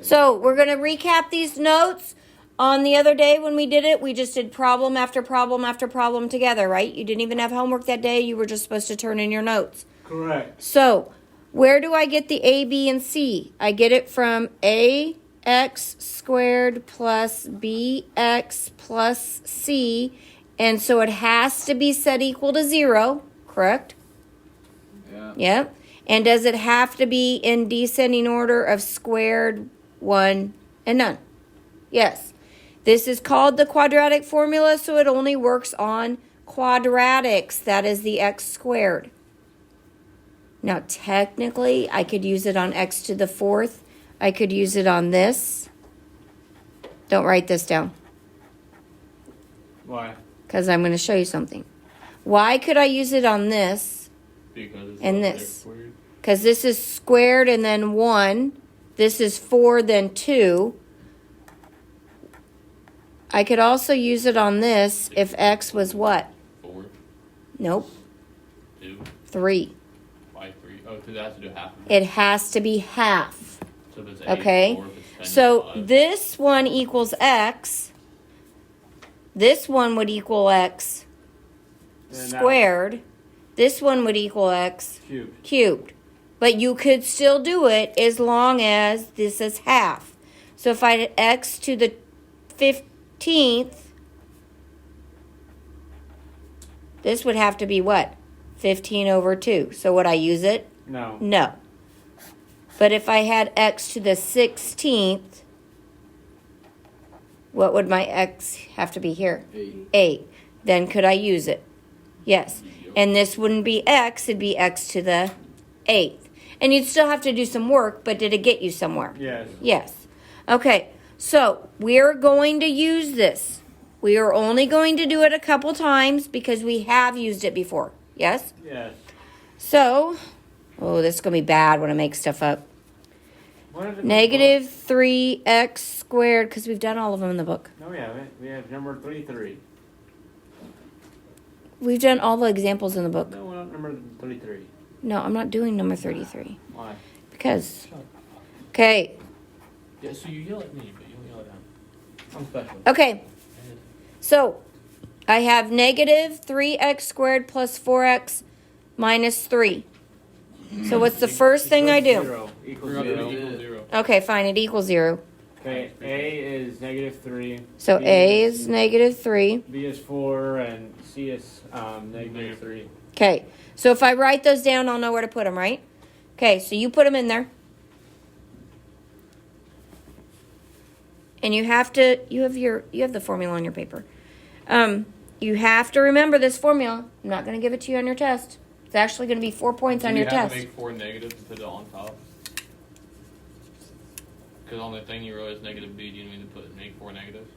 So we're going to recap these notes. On the other day when we did it, we just did problem after problem after problem together, right? You didn't even have homework that day. You were just supposed to turn in your notes. Correct. So where do I get the A, B, and C? I get it from AX squared plus BX plus C. And so it has to be set equal to 0, correct? Yeah. Yep. And does it have to be in descending order of squared, 1, and none? Yes. This is called the quadratic formula, so it only works on quadratics. That is the x squared. Now, technically, I could use it on x to the 4th. I could use it on this. Don't write this down. Why? Because I'm going to show you something. Why could I use it on this and this? Because this is squared and then 1. This is 4, then 2. I could also use it on this if x was what? 4. Nope. 2. 3. Why 3? Oh, because it has to do half of it. It has to be half. So if it's 8, Okay. 4, if it's 10, So 5. this one equals x. This one would equal x squared. This one would equal x cubed. But you could still do it as long as this is half. So if I had x to the 15th, this would have to be what? 15 over 2. So would I use it? No. No. But if I had x to the 16th, what would my x have to be here? 8. Then could I use it? Yes. And this wouldn't be x, it'd be x to the 8th. And you'd still have to do some work, but did it get you somewhere? Yes. Yes. Okay, so we're going to use this. We are only going to do it a couple times because we have used it before. Yes? Yes. So, oh, this is going to be bad when I make stuff up. Negative 3x squared, because we've done all of them in the book. No, we haven't. We have number 33. We've done all the examples in the book. No, we're not number 33. No, I'm not doing number 33. Why? Because, okay, Yeah, so you yell at me, but you don't yell at him. I'm special. okay. So, I have negative 3x squared plus 4x minus 3. So what's the first thing I do? 0 equals We're 0. up to equal 0. Okay, fine, it equals 0. Okay, A is negative 3. So B A is negative 3. B is 4, and C is negative 3. Okay, so if I write those down, I'll know where to put them, right? Okay, so you put them in there. And you have the formula on your paper. You have to remember this formula. I'm not going to give it to you on your test. It's actually going to be 4 points on your Do you have test. to make 4 negatives and put it on top? Because on the thing you wrote is negative b, do you need to make 4 negatives?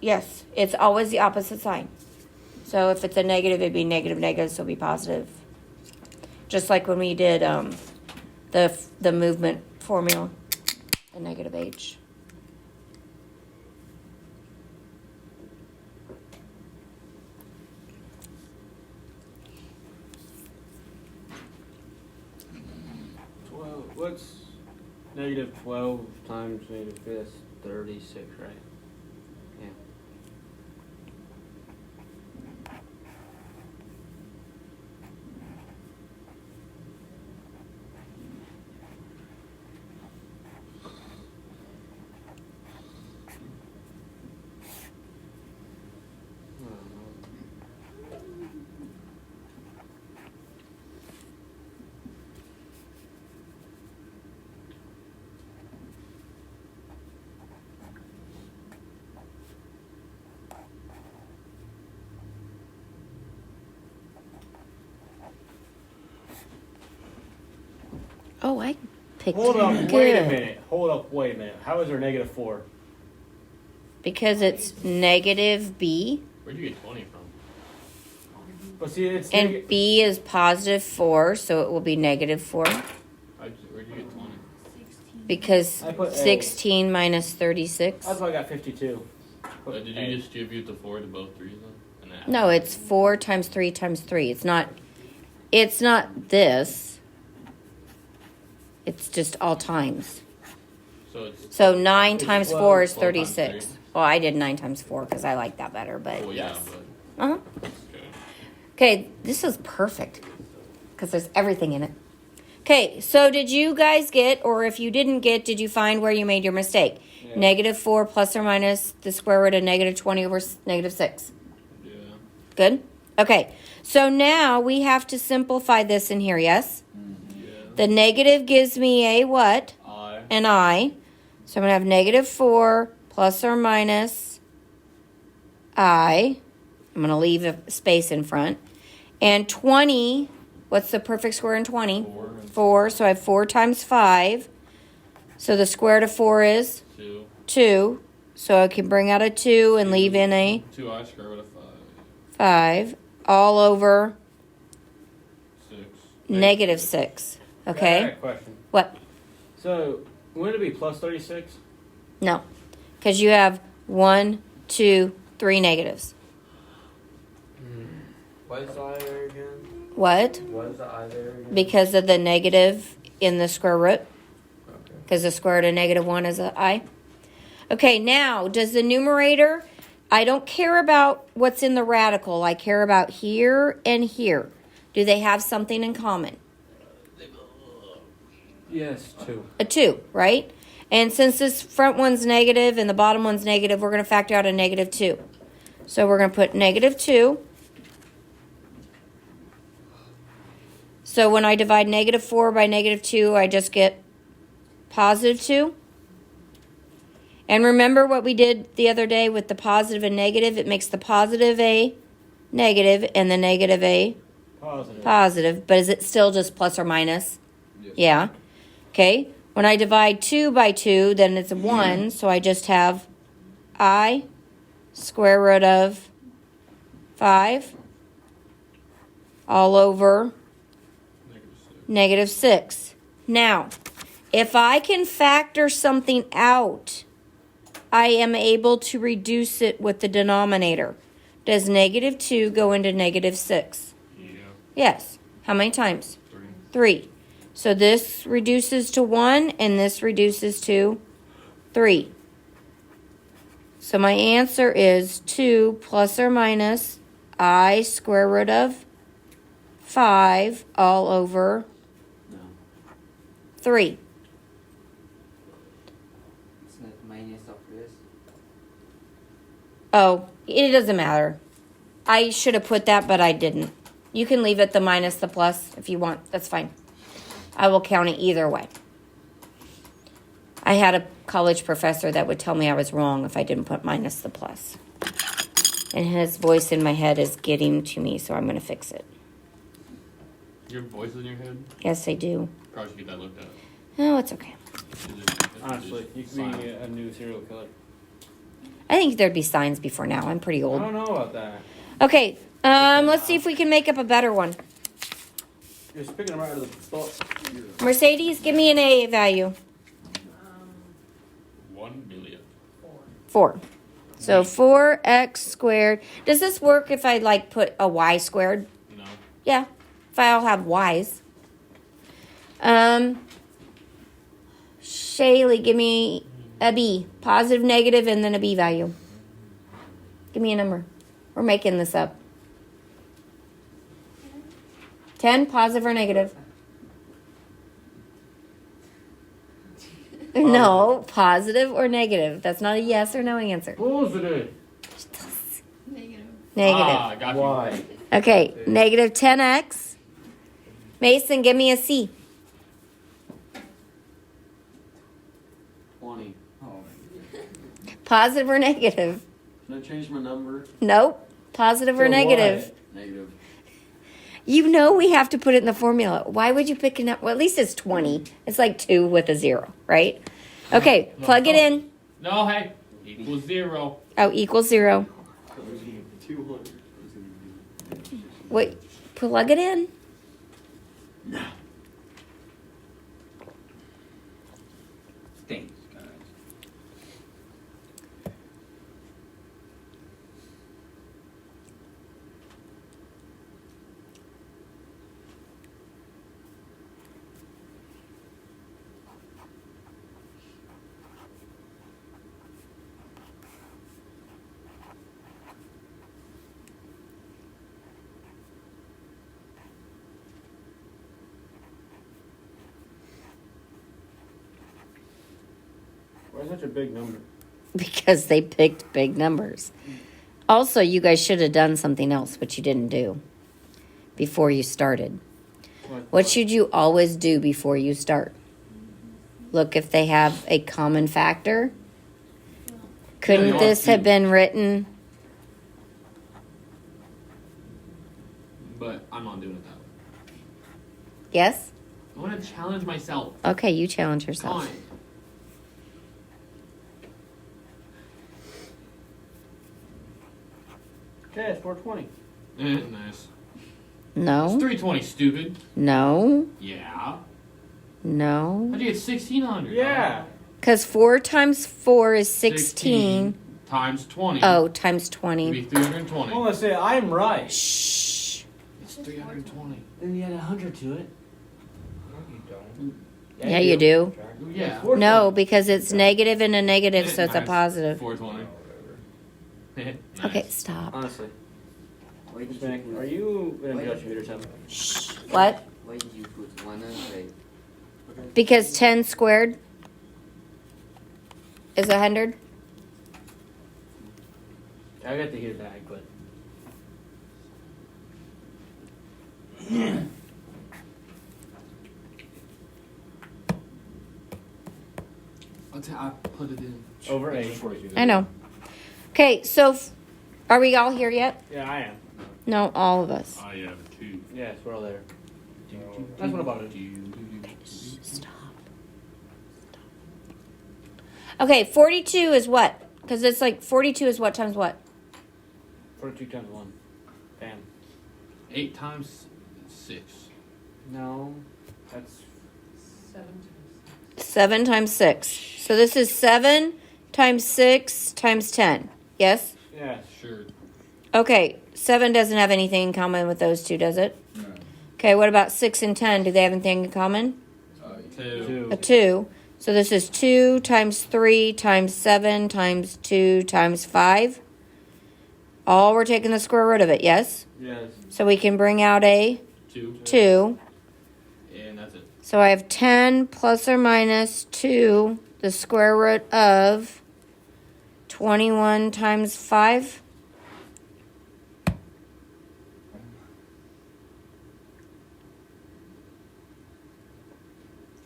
Yes, it's always the opposite sign. So if it's a negative, it'd be negative, negative, so it'll be positive. Just like when we did the movement formula, the negative h. What's negative 12 times negative 5? That's 36, right? Yeah. Oh, I picked Hold up, good. wait a minute. Hold up, wait a minute. How is there negative 4? Because it's negative b, Where'd you get 20 from? But see, it's and b is positive 4, so it will be negative 4. Where'd you get 20? Because I put A. 16 minus 36. That's why I got 52. Did you distribute the 4 to both 3s then? And then No, it's 4 times 3 times 3. It's not this. It's just all times. So it's. So 9 It's times 12, 4 is 12 times 36. three. Well, I did 9 times 4 because I like that better, but Well, yeah, yes. but. Uh-huh. Okay. Okay, this is perfect because there's everything in it. Okay, so did you guys get, or if you didn't get, did you find where you made your mistake? Yeah. Negative 4 plus or minus the square root of negative 20 over negative 6. Yeah. Good? Okay, so now we have to simplify this in here, yes? Yeah. The negative gives me a what? I. An I. So I'm going to have negative 4 plus or minus I. I'm going to leave a space in front. And 20, what's the perfect square in 20? 4. 4, so I have 4 times 5. So the square root of 4 is 2. 2. So I can bring out a 2 and leave in a 2i square root of 5. 5. All over 6. negative 6. I got Okay? a question. What? So, wouldn't it be plus 36? No. Because you have 1, 2, 3 negatives. What's the I there again? What? What's the I there again? Because of the negative in the square root. Okay. Because the square root of negative 1 is an I. Okay, now, does the numerator, I don't care about what's in the radical. I care about here and here. Do they have something in common? Yes, 2. A 2, right? And since this front one's negative and the bottom one's negative, we're going to factor out a negative 2. So we're going to put negative 2. So when I divide negative 4 by negative 2, I just get positive 2. And remember what we did the other day with the positive and negative? It makes the positive a negative and the negative a Positive. positive. But is it still just plus or minus? Yes. Yeah. Okay. When I divide 2 by 2, then it's a 1. So I just have I square root of 5 all over Negative 6. -6. Now, if I can factor something out, I am able to reduce it with the denominator. Does negative 2 go into negative 6? Yeah. Yes. How many times? 3. 3. So this reduces to 1 and this reduces to 3. So my answer is 2 plus or minus I square root of 5 all over No, 3. it's not minus of this. Oh, it doesn't matter. I should have put that, but I didn't. You can leave it the minus the plus if you want. That's fine. I will count it either way. I had a college professor that would tell me I was wrong if I didn't put minus the plus. And his voice in my head is getting to me, so I'm going to fix it. Your voice is in your head? Yes, I do. Probably should get that looked at. Oh, it's okay. Honestly, you could be a new serial killer. I think there'd be signs before now. I'm pretty I old. don't know about that. Okay, let's see if we can make up a better one. You're picking them out of the book. Mercedes, give me an A value. 1 billion. 4. So 4x squared. Does this work if I like put a y squared? No. Yeah, if I all have y's. Shaylee, give me a B. Positive, negative, and then a B value. Give me a number. We're making this up. 10, positive or negative? No, positive or negative. That's not a yes or no answer. Positive. Negative. Negative. Ah, got you. Why? Okay, negative 10x. Mason, give me a C. 20. Oh. Positive or negative? Should I change my number? Nope. Positive or So negative? Negative. You know we have to put it in the formula. Why would you pick it up? Well, at least it's 20. It's like 2 with a 0, right? Okay, plug it in. No, hey. Equals 0. Oh, equals 0. 200. Wait, plug it in. Thanks, guys. Why such a big number? Because they picked big numbers. Also, you guys should have done something else, which you didn't do before you started. What should you always do before you start? Look if they have a common factor. Couldn't you this want have to. been written? But I'm not doing it that way. Yes? I want to challenge myself. Okay, you challenge yourself. Fine. Okay, it's 420. Nice. No, It's 320, stupid. no, Yeah. no. How'd you get 1600? Yeah. Because 4 times 4 is 16. Times 20. Oh, times It'd 20. be 320. Well, let's say I'm right. Shh. It's 320. Then you add 100 to it. No, you don't. Yeah, you do. Yeah. No, because it's negative and a negative, so it's a Nice. positive. 420. Whatever. Nice. Okay, stop. Honestly. Why did Just Nick, are you gonna judge me or something? Shh. What? Why did you put 100? Because 10 squared is 100. I got to hear that, but I put it in. Over It's 8. 42. I know. Okay, so are we all here yet? Yeah, I am. No, all of us. I have 2. Yes, we're all there. No. That's what about it. Stop. Okay, 42 is what? Because it's like 42 is what times what? 42 times 1. Bam. 8 times 6. No, that's 7 times 6. So this is 7 times 6 times 10. Yes? yes. Sure. Okay, 7 doesn't have anything in common with those two, does it? No. Okay, what about 6 and 10? Do they have anything in common? 2. A 2. So this is 2 times 3 times 7 times 2 times 5. All we're taking the square root of it, yes? Yes. So we can bring out a 2. 2. And that's it. So I have 10 plus or minus 2, the square root of 21 times 5.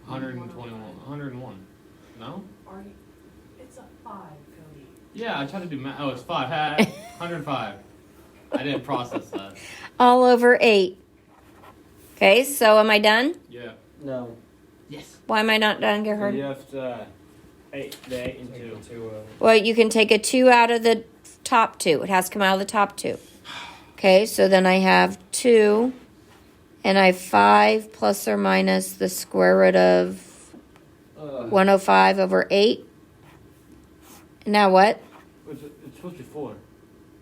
$101. No? It's a 5, Cody. Yeah, I tried to do math. Oh, it's 5. 105. I didn't process that. All over 8. Okay, so am I done? Yeah. No. Yes. Why am I not done, So Gerhard? you have to 8, the 8 and Take 2. the 2 out. Well, you can take a 2 out of the top 2. It has to come out of the top 2. Okay, so then I have 2, and I have 5 plus or minus the square root of 105 over 8. Now what? It's supposed to be 4.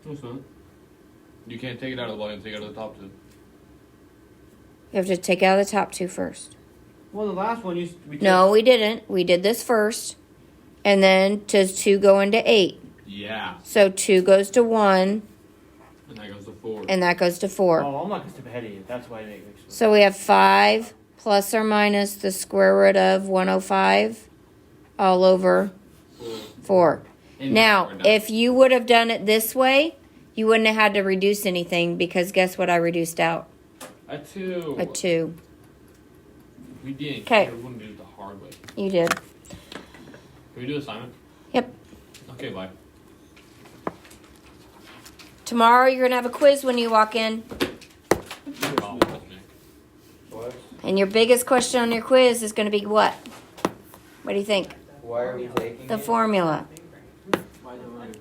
No, it's not. You can't take it out of the bottom, take it out of the top 2. You have to take out of the top 2 first. Well, the last one we No, we didn't. We did this first. And then does 2 go into 8? Yeah. So 2 goes to 1, And that goes to 4. and that goes to 4. Oh, I'm not gonna step ahead of you. That's why I make mixed. So we have 5 plus or minus the square root of 105 all over 4. And Now, we're done. if you would have done it this way, you wouldn't have had to reduce anything because guess what I reduced out? A 2. A 2. We didn't. 'Kay. We wouldn't do it the hard way. You did. Can we do assignment? Yep. Okay, bye. Tomorrow you're going to have a quiz when you walk in. Problem with Nick. What? And your biggest question on your quiz is going to be what? What do you think? Why are we taking The it? formula. Why don't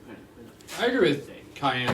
I? I agree with Cayenne.